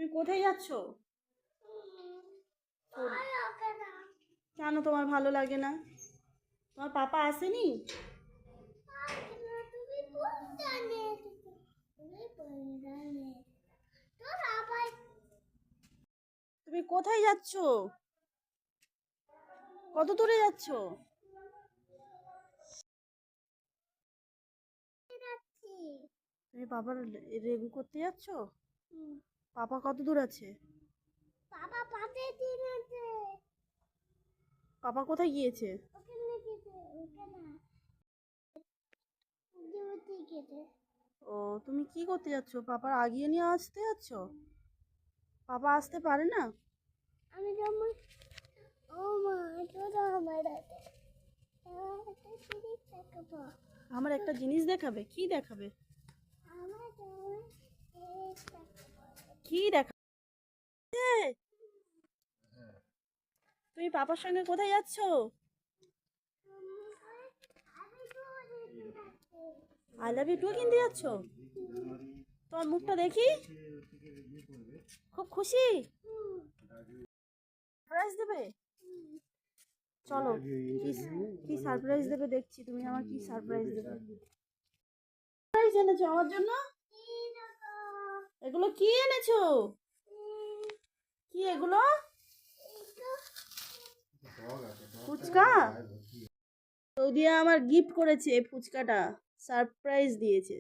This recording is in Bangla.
তুমি কোথায় যাচ্ছ? কেন তোমার ভালো লাগে না? তোমার পাপা আসেনি? তুমি কোথায় যাচ্ছ? কত দূরে যাচ্ছ? তুমি পাপার রেগু করতে যাচ্ছ? পাপা কত দূর আছে? পাপা কোথায় গিয়েছে? ও, তুমি কি করতে যাচ্ছ? পাপার আগিয়ে নিয়ে আসতে যাচ্ছ? পাপা আসতে পারে না? আমি যেমন ও মা তোরা আমার একটা জিনিস দেখাবে? কি দেখাবে? কি দেখাবে? তুমি পাপার সঙ্গে কোথায় যাচ্ছ? আই লাভ ইউ টু কিনতে যাচ্ছ? তোমার মুখটা দেখি। খুব খুশি? সারপ্রাইজ দেবে? চলো, কি সারপ্রাইজ দেবে দেখছি। তুমি আমার কি সারপ্রাইজ দেবে? সারপ্রাইজ এনেছো আমার জন্য? এগুলো কি এনেছো? কি এগুলো? ফুচকা? সৌদিয়া আমার গিফট করেছে ফুচকাটা, সারপ্রাইজ দিয়েছে।